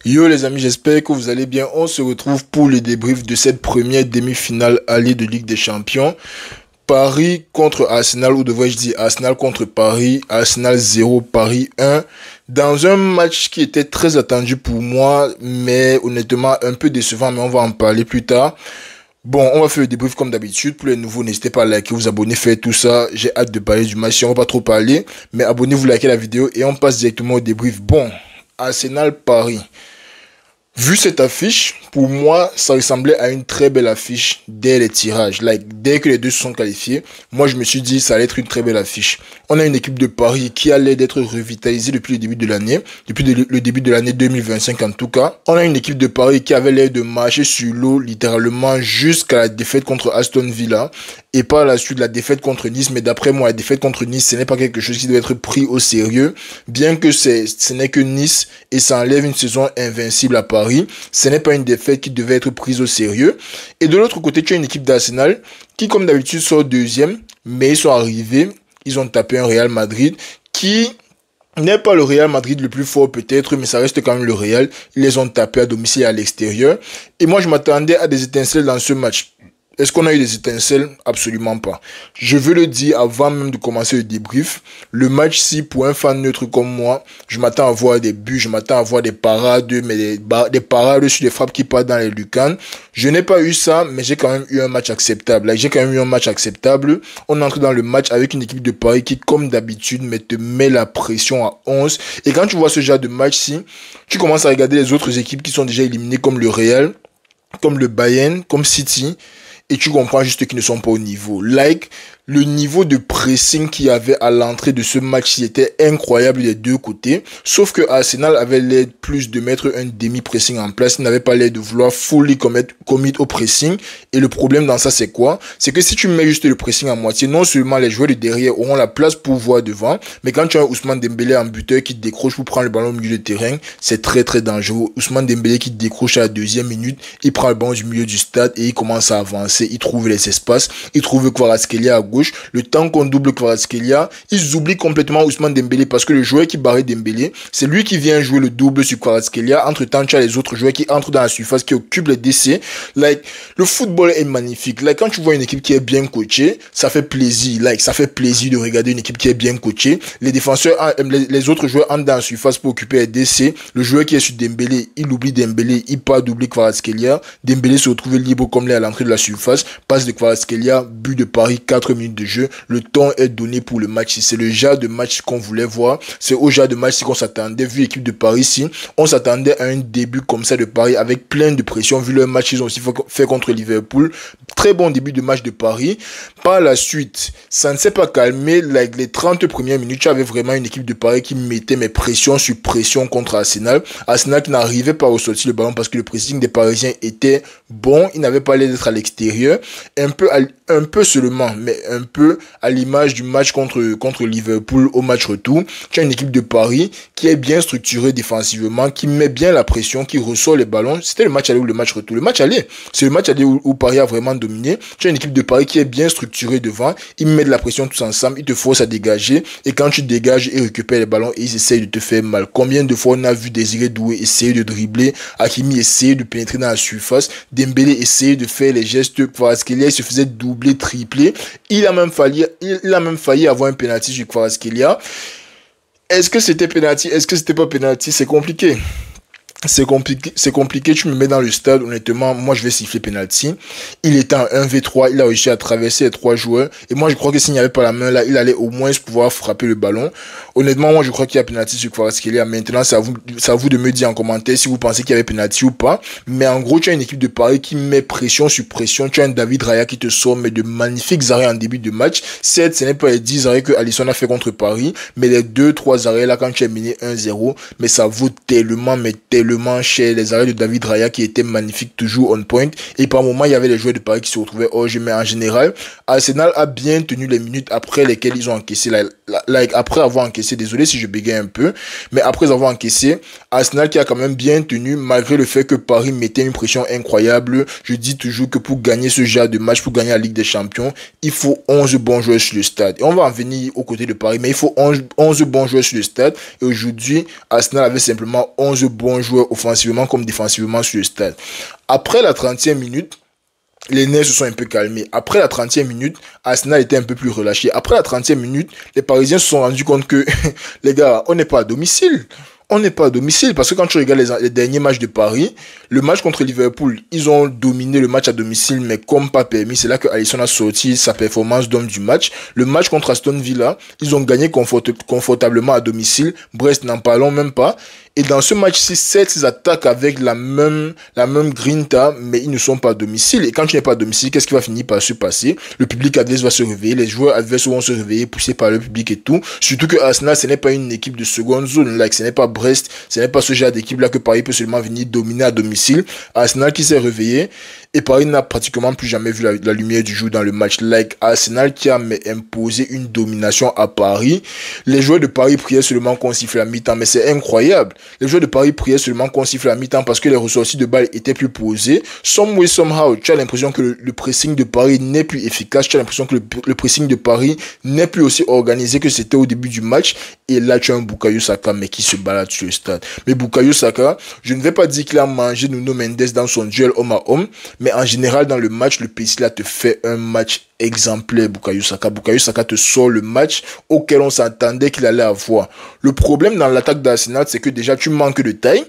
Yo les amis, j'espère que vous allez bien. On se retrouve pour le débrief de cette première demi-finale allée de Ligue des Champions. Paris contre Arsenal, ou devrais-je dire Arsenal contre Paris. Arsenal 0, Paris 1. Dans un match qui était très attendu pour moi, mais honnêtement un peu décevant, mais on va en parler plus tard. Bon, on va faire le débrief comme d'habitude. Pour les nouveaux, n'hésitez pas à liker, vous abonner, faire tout ça. J'ai hâte de parler du match, si on va pas trop parler. Mais abonnez-vous, likez la vidéo et on passe directement au débrief. Bon, Arsenal-Paris. Vu cette affiche, pour moi, ça ressemblait à une très belle affiche dès les tirages. Dès que les deux se sont qualifiés, moi je me suis dit ça allait être une très belle affiche. On a une équipe de Paris qui allait d'être revitalisée depuis le début de l'année, depuis le début de l'année 2025 en tout cas. On a une équipe de Paris qui avait l'air de marcher sur l'eau littéralement jusqu'à la défaite contre Aston Villa. Et par la suite la défaite contre Nice, mais d'après moi la défaite contre Nice ce n'est pas quelque chose qui doit être pris au sérieux, bien que ce n'est que Nice et ça enlève une saison invincible à Paris, ce n'est pas une défaite qui devait être prise au sérieux. Et de l'autre côté tu as une équipe d'Arsenal qui comme d'habitude sort deuxième, mais ils sont arrivés, ils ont tapé un Real Madrid qui n'est pas le Real Madrid le plus fort peut-être, mais ça reste quand même le Real. Ils les ont tapés à domicile et à l'extérieur. Et moi je m'attendais à des étincelles dans ce match. Est-ce qu'on a eu des étincelles? Absolument pas. Je veux le dire avant même de commencer le débrief. Le match-ci, pour un fan neutre comme moi, je m'attends à voir des buts, je m'attends à voir des parades, mais des parades sur des frappes qui partent dans les lucarnes. Je n'ai pas eu ça, mais j'ai quand même eu un match acceptable. On entre dans le match avec une équipe de Paris qui, comme d'habitude, te met la pression à 11. Et quand tu vois ce genre de match-ci, tu commences à regarder les autres équipes qui sont déjà éliminées comme le Real, comme le Bayern, comme City. Et tu comprends juste qu'ils ne sont pas au niveau. Le niveau de pressing qu'il y avait à l'entrée de ce match était incroyable des deux côtés. Sauf que Arsenal avait l'air plus de mettre un demi-pressing en place. Il n'avait pas l'air de vouloir fully commit au pressing. Et le problème dans ça, c'est quoi? C'est que si tu mets juste le pressing à moitié, non seulement les joueurs de derrière auront la place pour voir devant, mais quand tu as un Ousmane Dembélé en buteur qui décroche pour prendre le ballon au milieu de terrain, c'est très très dangereux. Ousmane Dembélé qui décroche à la deuxième minute, il prend le ballon du milieu du stade et il commence à avancer. Il trouve les espaces, il trouve Kvaratskhelia à gauche. Le temps qu'on double Kvaratskhelia, ils oublient complètement Ousmane Dembélé parce que le joueur qui barrait Dembélé, c'est lui qui vient jouer le double sur Kvaratskhelia. Entre temps, tu as les autres joueurs qui entrent dans la surface, qui occupent les DC. Le football est magnifique. Quand tu vois une équipe qui est bien coachée, ça fait plaisir. Ça fait plaisir de regarder une équipe qui est bien coachée. Les défenseurs, les autres joueurs entrent dans la surface pour occuper les DC. Le joueur qui est sur Dembélé, il oublie Dembélé, il part doubler Kvaratskhelia. Dembélé se retrouve libre comme là à l'entrée de la surface. Passe de Kvaratskhelia, but de Paris, 4 minutes de jeu. Le temps est donné pour le match. C'est le genre de match qu'on voulait voir. C'est au genre de match qu'on s'attendait. Vu l'équipe de Paris ici, on s'attendait à un début comme ça de Paris avec plein de pression. Vu le match qu'ils ont aussi fait contre Liverpool. Très bon début de match de Paris. Par la suite, ça ne s'est pas calmé. Les 30 premières minutes, tu avais vraiment une équipe de Paris qui mettait mes pressions sur pression contre Arsenal. Arsenal qui n'arrivait pas à ressortir le ballon parce que le pressing des Parisiens était bon. Il n'avait pas l'air d'être à l'extérieur. Un peu seulement, mais un peu à l'image du match contre Liverpool au match retour. Tu as une équipe de Paris qui est bien structurée défensivement, qui met bien la pression, qui ressort les ballons. C'était le match aller ou le match retour? Le match aller. C'est le match aller où Paris a vraiment dominé. Tu as une équipe de Paris qui est bien structurée devant. Ils mettent de la pression tous ensemble. Ils te forcent à dégager. Et quand tu dégages, ils récupèrent les ballons et ils essayent de te faire mal. Combien de fois on a vu Désiré Doué essayer de dribbler, Hakimi essayer de pénétrer dans la surface, Dembélé essayer de faire les gestes, Kvaratskhelia il se faisait doubler, tripler. Il a même failli avoir un penalty sur Kvaratskhelia. Est-ce que c'était penalty? Est-ce que c'était pas penalty? C'est compliqué. C'est compliqué, tu me mets dans le stade, honnêtement, moi je vais siffler penalty. Il était en 1v3, il a réussi à traverser les 3 joueurs. Et moi je crois que s'il n'y avait pas la main là, il allait au moins pouvoir frapper le ballon. Honnêtement, moi je crois qu'il y a penalty sur Kvaratskhelia. Maintenant, c'est à vous de me dire en commentaire si vous pensez qu'il y avait penalty ou pas. Mais en gros, tu as une équipe de Paris qui met pression sur pression. Tu as un David Raya qui te sort mais de magnifiques arrêts en début de match. Certes, ce n'est pas les 10 arrêts que Alisson a fait contre Paris, mais les 2-3 arrêts là quand tu es mené 1-0, mais ça vaut tellement cher. Les arrêts de David Raya qui étaient magnifiques, toujours on point. Et par moment, il y avait les joueurs de Paris qui se retrouvaient hors jeu. Mais en général, Arsenal a bien tenu les minutes après lesquelles ils ont encaissé. Après avoir encaissé, désolé si je bégaye un peu, mais après avoir encaissé, Arsenal qui a quand même bien tenu, malgré le fait que Paris mettait une pression incroyable. Je dis toujours que pour gagner ce genre de match, pour gagner la Ligue des Champions, il faut 11 bons joueurs sur le stade. Et on va en venir aux côtés de Paris, mais il faut 11 bons joueurs sur le stade. Et aujourd'hui, Arsenal avait simplement 11 bons joueurs joueurs offensivement comme défensivement sur le stade. Après la 30e minute, les nerfs se sont un peu calmés. Après la 30e minute, Arsenal était un peu plus relâché. Après la 30e minute, les Parisiens se sont rendus compte que, les gars, on n'est pas à domicile. On n'est pas à domicile parce que quand tu regardes les derniers matchs de Paris, le match contre Liverpool, ils ont dominé le match à domicile, mais comme pas permis. C'est là que Alisson a sorti sa performance d'homme du match. Le match contre Aston Villa, ils ont gagné confortablement à domicile. Brest, n'en parlons même pas. Et dans ce match-ci, certes, ils attaquent avec la même grinta, mais ils ne sont pas à domicile. Et quand tu n'es pas à domicile, qu'est-ce qui va finir par se passer? Le public adverse va se réveiller, les joueurs adverses vont se réveiller, poussés par le public et tout. Surtout que Arsenal, ce n'est pas une équipe de seconde zone, like, ce n'est pas Brest, ce n'est pas ce genre d'équipe-là que Paris peut seulement venir dominer à domicile. Arsenal qui s'est réveillé, et Paris n'a pratiquement plus jamais vu la lumière du jour dans le match. Like, Arsenal qui a imposé une domination à Paris. Les joueurs de Paris priaient seulement qu'on siffle à mi-temps, mais c'est incroyable. Les joueurs de Paris priaient seulement qu'on siffle à mi-temps parce que les ressorties de balles étaient plus posées. Some way, somehow, tu as l'impression que le pressing de Paris n'est plus efficace. Tu as l'impression que le pressing de Paris n'est plus aussi organisé que c'était au début du match. Et là, tu as un Bukayo Saka, mais qui se balade sur le stade. Mais Bukayo Saka, je ne vais pas dire qu'il a mangé Nuno Mendes dans son duel homme à homme, mais en général, dans le match, le PSG là te fait un match exemplaire. Bukayo Saka te sort le match auquel on s'attendait qu'il allait avoir. Le problème dans l'attaque d'Arsenal, c'est que déjà tu manques de taille.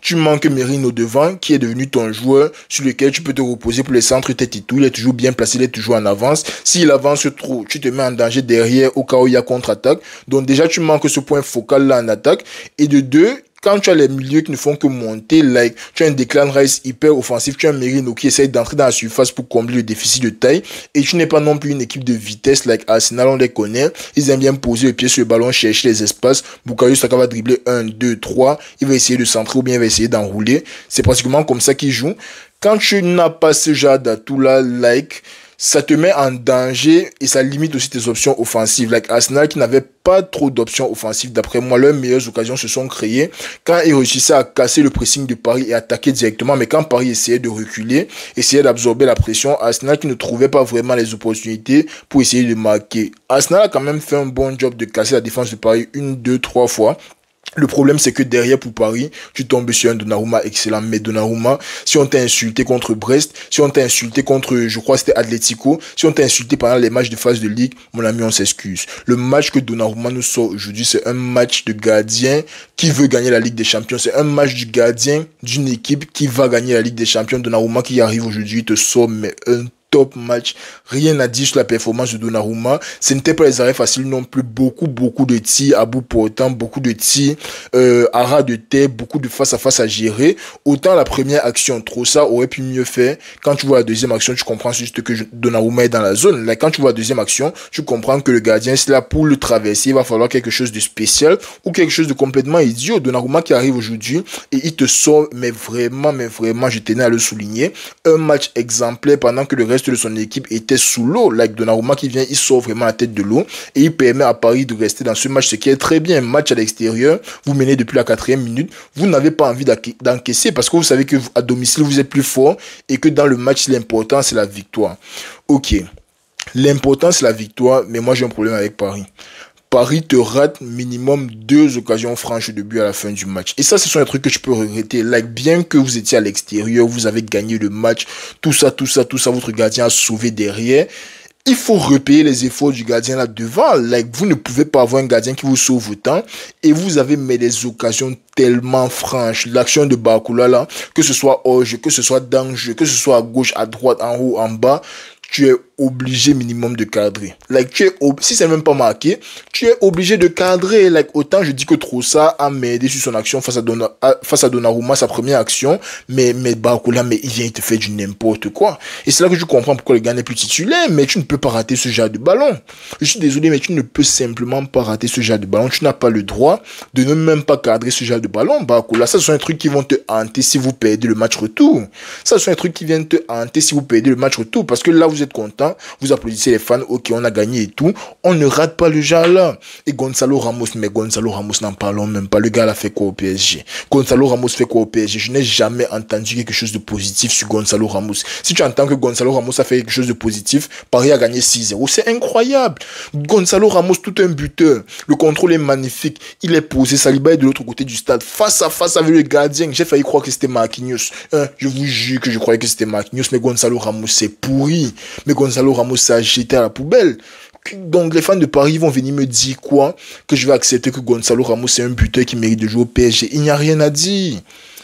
Tu manques Merino devant, qui est devenu ton joueur sur lequel tu peux te reposer pour les centres tête et tout. Il est toujours bien placé, il est toujours en avance. S'il avance trop, tu te mets en danger derrière au cas où il y a contre-attaque. Donc déjà, tu manques ce point focal là en attaque. Et de deux, quand tu as les milieux qui ne font que monter, like, tu as un Declan Rice hyper offensif, tu as un Merino qui essaye d'entrer dans la surface pour combler le déficit de taille, et tu n'es pas non plus une équipe de vitesse, like Arsenal, on les connaît, ils aiment bien poser le pied sur le ballon, chercher les espaces. Bukayo Saka va dribbler 1, 2, 3, il va essayer de centrer ou bien il va essayer d'enrouler. C'est pratiquement comme ça qu'il joue. Quand tu n'as pas ce genre d'atout-là, like, ça te met en danger et ça limite aussi tes options offensives. Like Arsenal qui n'avait pas trop d'options offensives, d'après moi, leurs meilleures occasions se sont créées quand ils réussissaient à casser le pressing de Paris et attaquer directement. Mais quand Paris essayait de reculer, essayait d'absorber la pression, Arsenal qui ne trouvait pas vraiment les opportunités pour essayer de marquer. Arsenal a quand même fait un bon job de casser la défense de Paris 1, 2, 3 fois. Le problème, c'est que derrière, pour Paris, tu tombes sur un Donnarumma excellent. Mais Donnarumma, si on t'a insulté contre Brest, si on t'a insulté contre, je crois que c'était Atlético, si on t'a insulté pendant les matchs de phase de Ligue, mon ami, on s'excuse. Le match que Donnarumma nous sort aujourd'hui, c'est un match de gardien qui veut gagner la Ligue des Champions. C'est un match du gardien d'une équipe qui va gagner la Ligue des Champions. Donnarumma qui arrive aujourd'hui, te sort, mais un top match, rien à dire sur la performance de Donnarumma. Ce n'était pas les arrêts faciles non plus, beaucoup de tirs à bout portant, beaucoup de tirs à ras de tête, beaucoup de face à face à gérer. Autant la première action, Trossard aurait pu mieux faire. Quand tu vois la deuxième action, tu comprends juste que Donnarumma est dans la zone. Là, quand tu vois la deuxième action, tu comprends que le gardien, c'est là pour le traverser, il va falloir quelque chose de spécial ou quelque chose de complètement idiot. Donnarumma qui arrive aujourd'hui et il te sort, mais vraiment, je tenais à le souligner, un match exemplaire pendant que le reste de son équipe était sous l'eau. Like Donnarumma qui vient, il sort vraiment la tête de l'eau et il permet à Paris de rester dans ce match, ce qui est très bien. Match à l'extérieur, vous menez depuis la 4e minute, vous n'avez pas envie d'encaisser parce que vous savez que à domicile vous êtes plus fort et que dans le match l'important c'est la victoire. Ok, l'important c'est la victoire, mais moi j'ai un problème avec Paris. Paris te rate minimum 2 occasions franches de but à la fin du match. Et ça, ce sont les trucs que je peux regretter. Like, bien que vous étiez à l'extérieur, vous avez gagné le match, tout ça, votre gardien a sauvé derrière. Il faut repayer les efforts du gardien là devant. Like, vous ne pouvez pas avoir un gardien qui vous sauve autant. Et vous avez mis des occasions tellement franches. L'action de Barcola là, que ce soit hors jeu, que ce soit dans le jeu, que ce soit à gauche, à droite, en haut, en bas, tu es obligé minimum de cadrer. Like, si c'est même pas marqué, tu es obligé de cadrer. Like, autant je dis que Trossard a m'aidé sur son action face à Donnarumma, sa première action, mais Barcola, mais il vient, il te fait du n'importe quoi. Et c'est là que je comprends pourquoi le gars n'est plus titulaire, mais tu ne peux pas rater ce genre de ballon. Je suis désolé, mais tu ne peux simplement pas rater ce genre de ballon. Tu n'as pas le droit de ne même pas cadrer ce genre de ballon, Barcola. Ça, ce sont des trucs qui vont te hanter si vous perdez le match retour. Ça, ce sont des trucs qui viennent te hanter si vous perdez le match retour, parce que là, vous êtes content. là, vous applaudissez les fans, ok, on a gagné et tout. On ne rate pas le genre là. Et Gonzalo Ramos, mais Gonzalo Ramos, n'en parlons même pas. Le gars l'a fait quoi au PSG? Gonzalo Ramos fait quoi au PSG? Je n'ai jamais entendu quelque chose de positif sur Gonzalo Ramos. Si tu entends que Gonzalo Ramos a fait quelque chose de positif, Paris a gagné 6-0. C'est incroyable. Gonzalo Ramos, tout un buteur. Le contrôle est magnifique. Il est posé. Saliba est de l'autre côté du stade, face à face avec le gardien. J'ai failli croire que c'était Marquinhos. Je vous jure que je croyais que c'était Marquinhos, mais Gonzalo Ramos, c'est pourri. Mais Gonzalo Ramos s'est jeté à la poubelle. Donc les fans de Paris vont venir me dire quoi? Que je vais accepter que Gonzalo Ramos c'est un buteur qui mérite de jouer au PSG. Il n'y a rien à dire.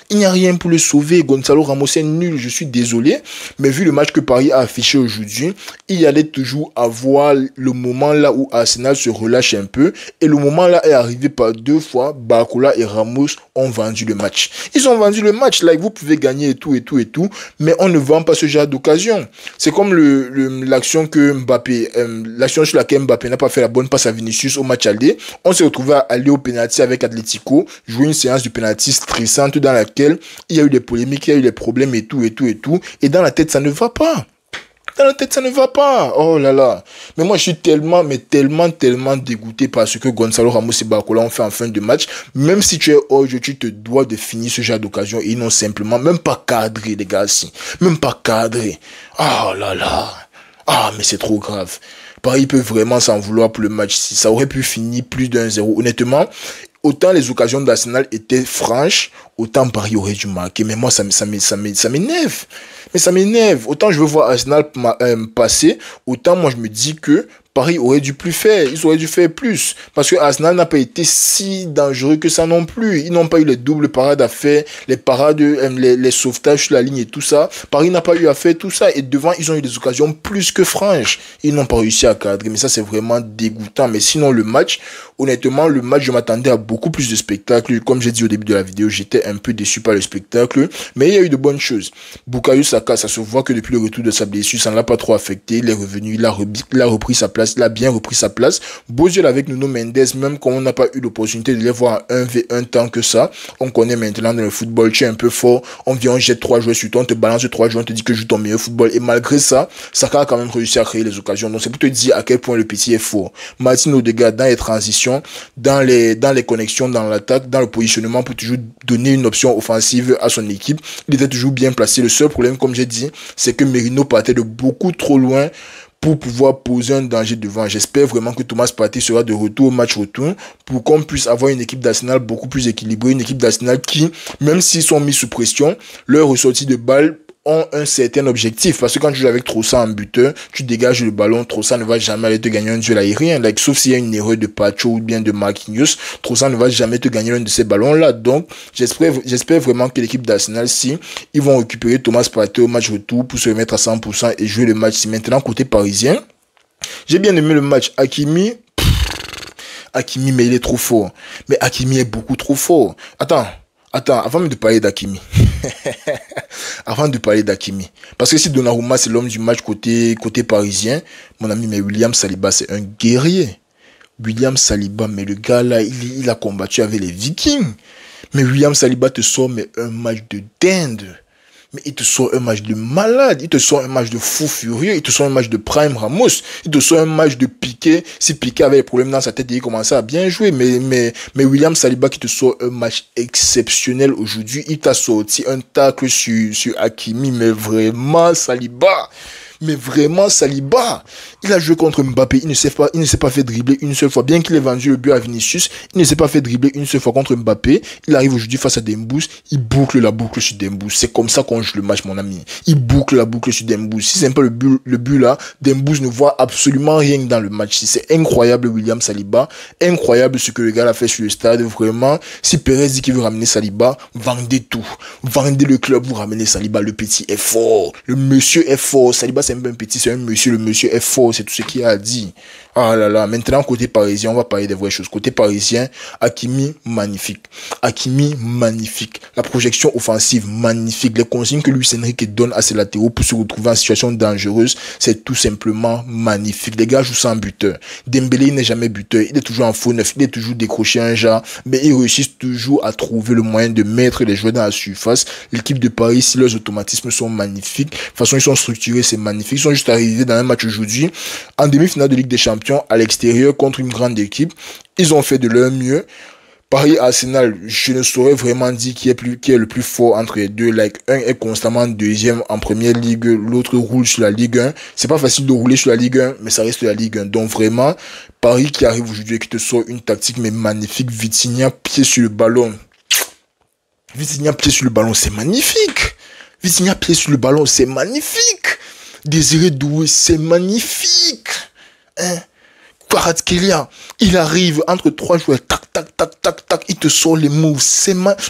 Il n'y a rien pour le sauver. Gonzalo Ramos est nul, je suis désolé. Mais vu le match que Paris a affiché aujourd'hui, il y allait toujours avoir le moment là où Arsenal se relâche un peu. Et le moment là est arrivé par 2 fois. Barcola et Ramos ont vendu le match. Ils ont vendu le match. Là, vous pouvez gagner et tout. Mais on ne vend pas ce genre d'occasion. C'est comme l'action que Mbappé, l'action sur laquelle Mbappé n'a pas fait la bonne passe à Vinicius au match aller. On s'est retrouvé à aller au penalty avec Atlético, jouer une séance de penalty stressante dans laquelle il y a eu des polémiques, il y a eu des problèmes et tout. Et dans la tête, ça ne va pas. Dans la tête, ça ne va pas. Oh là là. Mais moi, je suis tellement dégoûté par ce que Gonzalo Ramos et Barcola ont fait en fin de match. Même si tu es hors jeu, tu te dois de finir ce genre d'occasion. Ils n'ont simplement même pas cadré, les gars, si. Même pas cadré. Oh là là. Ah, mais c'est trop grave. Paris peut vraiment s'en vouloir pour le match. Si ça aurait pu finir plus d'1-0. Honnêtement, autant les occasions d'Arsenal étaient franches, autant Paris aurait dû marquer. Mais moi, ça m'énerve. Mais ça m'énerve. Autant je veux voir Arsenal passer, autant moi je me dis que Paris aurait dû plus faire. Ils auraient dû faire plus. Parce que Arsenal n'a pas été si dangereux que ça non plus. Ils n'ont pas eu les doubles parades à faire, les parades, les sauvetages sur la ligne et tout ça. Paris n'a pas eu à faire tout ça. Et devant, ils ont eu des occasions plus que franches. Ils n'ont pas réussi à cadrer. Mais ça, c'est vraiment dégoûtant. Mais sinon, le match, honnêtement, je m'attendais à beaucoup plus de spectacle. Comme j'ai dit au début de la vidéo, j'étais un peu déçu par le spectacle. Mais il y a eu de bonnes choses. Bukayo Saka, ça se voit que depuis le retour de sa blessure, ça ne l'a pas trop affecté. Il est revenu, il a repris sa place. Il a bien repris sa place. Beau duel avec Nuno Mendes, même quand on n'a pas eu l'opportunité de les voir en 1v1 tant que ça. On connaît maintenant dans le football, tu es un peu fort. On vient, on jette 3 joueurs sur toi, on te balance 3 joueurs, on te dit que joue ton meilleur football. Et malgré ça, Saka a quand même réussi à créer les occasions. Donc c'est pour te dire à quel point le petit est fort. Martin Odegaard, dans les transitions, dans les connexions, dans l'attaque, dans le positionnement pour toujours donner une option offensive à son équipe. Il était toujours bien placé. Le seul problème, comme j'ai dit, c'est que Merino partait de beaucoup trop loin pour pouvoir poser un danger devant. J'espère vraiment que Thomas Partey sera de retour au match retour pour qu'on puisse avoir une équipe d'Arsenal beaucoup plus équilibrée, une équipe d'Arsenal qui, même s'ils sont mis sous pression, leur ressortie de balle ont un certain objectif. Parce que quand tu joues avec Trossard en buteur, tu dégages le ballon, Trossard ne va jamais aller te gagner un duel aérien. Sauf s'il y a une erreur de Pacho ou bien de Marquinhos, Trossard ne va jamais te gagner un de ces ballons-là. Donc, j'espère vraiment que l'équipe d'Arsenal, si ils vont récupérer Thomas Partey au match retour pour se remettre à 100% et jouer le match. Si maintenant, côté parisien, j'ai bien aimé le match. Hakimi, mais il est trop fort. Mais Hakimi est beaucoup trop fort. Attends, avant de parler d'Hakimi. Avant de parler d'Hakimi. Parce que si Donnarumma c'est l'homme du match côté parisien, mon ami, mais William Saliba c'est un guerrier. William Saliba, mais le gars là, il a combattu avec les Vikings. Mais William Saliba te sort mais un match de dinde. Mais il te sort un match de malade, il te sort un match de fou furieux, il te sort un match de Prime Ramos, il te sort un match de Piqué. Si Piqué avait des problèmes dans sa tête, il commençait à bien jouer. Mais William Saliba qui te sort un match exceptionnel aujourd'hui, il t'a sorti un tacle sur Hakimi, mais vraiment Saliba. Mais vraiment, Saliba, il a joué contre Mbappé, il ne s'est pas fait dribbler une seule fois. Bien qu'il ait vendu le but à Vinicius, il ne s'est pas fait dribbler une seule fois contre Mbappé. Il arrive aujourd'hui face à Dembouz, il boucle la boucle sur Dembouz. C'est comme ça qu'on joue le match, mon ami. Il boucle la boucle sur Dembouz. Si c'est pas le but là, Dembouz ne voit absolument rien dans le match. C'est incroyable, William Saliba. Incroyable ce que le gars a fait sur le stade. Vraiment, si Perez dit qu'il veut ramener Saliba, vendez tout. Vendez le club, vous ramenez Saliba. Le petit est fort. Le monsieur est fort. Saliba, c'est même un petit, c'est un monsieur. Le monsieur est fort. C'est tout ce qu'il a dit. Ah là là, maintenant côté parisien, on va parler des vraies choses. Côté parisien, Hakimi, magnifique. Hakimi, magnifique. La projection offensive, magnifique. Les consignes que Luis Enrique donne à ses latéraux pour se retrouver en situation dangereuse, c'est tout simplement magnifique. Les gars jouent sans buteur. Dembélé, il n'est jamais buteur. Il est toujours en faux neuf. Il est toujours décroché un genre. Mais ils réussissent toujours à trouver le moyen de mettre les joueurs dans la surface. L'équipe de Paris, si leurs automatismes sont magnifiques, de toute façon, ils sont structurés, c'est magnifique. Ils sont juste arrivés dans un match aujourd'hui, en demi-finale de Ligue des Champions, à l'extérieur contre une grande équipe. Ils ont fait de leur mieux. Paris-Arsenal, je ne saurais vraiment dire qui est le plus fort entre les deux. Like, un est constamment deuxième en première ligue, l'autre roule sur la Ligue 1. C'est pas facile de rouler sur la Ligue 1, mais ça reste la Ligue 1. Donc vraiment, Paris qui arrive aujourd'hui et qui te sort une tactique mais magnifique. Vitinha, pied sur le ballon. Vitinha, pied sur le ballon, c'est magnifique. Vitinha, pied sur le ballon, c'est magnifique. Désiré Doué, c'est magnifique. Hein? Kvaratskhelia, il arrive entre trois joueurs, tac, tac, tac, tac, tac, il te sort les moves.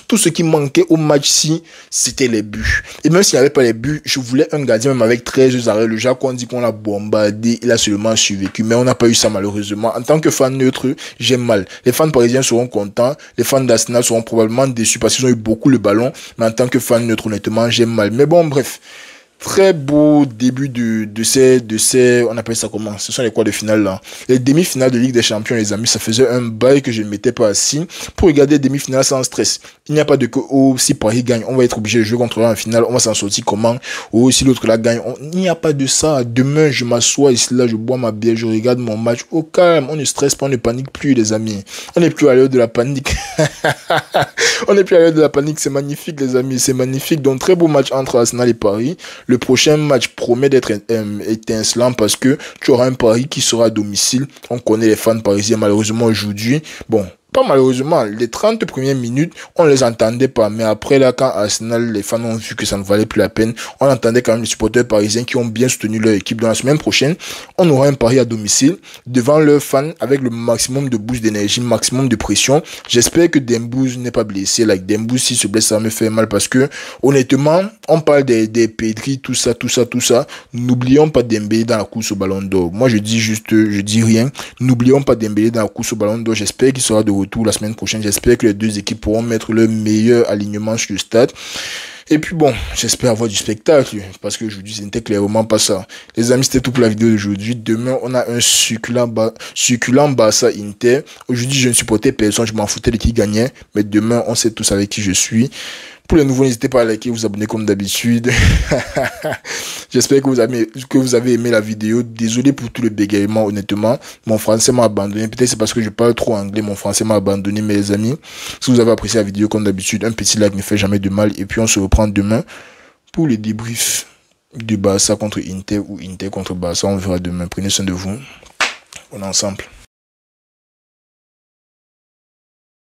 Tout ce qui manquait au match-ci, c'était les buts. Et même s'il n'y avait pas les buts, je voulais un gardien même avec 13 arrêts. Le Jacques, on dit qu'on l'a bombardé, il a seulement survécu. Mais on n'a pas eu ça malheureusement. En tant que fan neutre, j'ai mal. Les fans parisiens seront contents, les fans d'Arsenal seront probablement déçus parce qu'ils ont eu beaucoup le ballon. Mais en tant que fan neutre, honnêtement, j'ai mal. Mais bon, bref. Très beau début de ces, on appelle ça comment? Ce sont les quarts de finale là. Les demi-finales de Ligue des Champions, les amis, ça faisait un bail que je ne m'étais pas assis pour regarder les demi-finales sans stress. Il n'y a pas de que, oh, si Paris gagne, on va être obligé de jouer contre eux en finale, on va s'en sortir comment? Oh, si l'autre là gagne, il n'y a pas de ça. Demain, je m'assois ici là, je bois ma bière, je regarde mon match au calme. On ne stresse pas, on ne panique plus, les amis. On n'est plus à l'heure de la panique. On n'est plus à l'heure de la panique, c'est magnifique, les amis, c'est magnifique. Donc, très beau match entre Arsenal et Paris. Le prochain match promet d'être étincelant parce que tu auras un Paris qui sera à domicile. On connaît les fans parisiens malheureusement aujourd'hui. Bon, pas malheureusement, les 30 premières minutes, on les entendait pas. Mais après là, quand Arsenal, les fans ont vu que ça ne valait plus la peine, on entendait quand même les supporters parisiens qui ont bien soutenu leur équipe. Dans la semaine prochaine, on aura un Paris à domicile devant leurs fans avec le maximum de boost d'énergie, maximum de pression. J'espère que Dembouz n'est pas blessé. Like Dembouz, s'il se blesse, ça me fait mal parce que honnêtement, on parle des Pedri, tout ça. N'oublions pas Dembélé dans la course au Ballon d'Or. Moi, je dis rien. N'oublions pas Dembélé dans la course au Ballon d'Or. J'espère qu'il sera de retour la semaine prochaine. J'espère que les deux équipes pourront mettre leur meilleur alignement sur le stade. Et puis bon, j'espère avoir du spectacle, parce qu'aujourd'hui, ce n'était clairement pas ça. Les amis, c'était tout pour la vidéo d'aujourd'hui. Demain, on a un succulent Barça Inter. Aujourd'hui, je ne supportais personne, je m'en foutais de qui gagnait. Mais demain, on sait tous avec qui je suis. Pour les nouveaux, n'hésitez pas à liker, vous abonner comme d'habitude. J'espère que vous avez aimé la vidéo. Désolé pour tout le bégaiement, honnêtement. Mon français m'a abandonné. Peut-être c'est parce que je parle trop anglais. Mon français m'a abandonné, mes amis. Si vous avez apprécié la vidéo comme d'habitude, un petit like ne fait jamais de mal. Et puis on se reprend demain pour le débrief du Barça contre Inter ou Inter contre Barça. On verra demain. Prenez soin de vous. On est ensemble.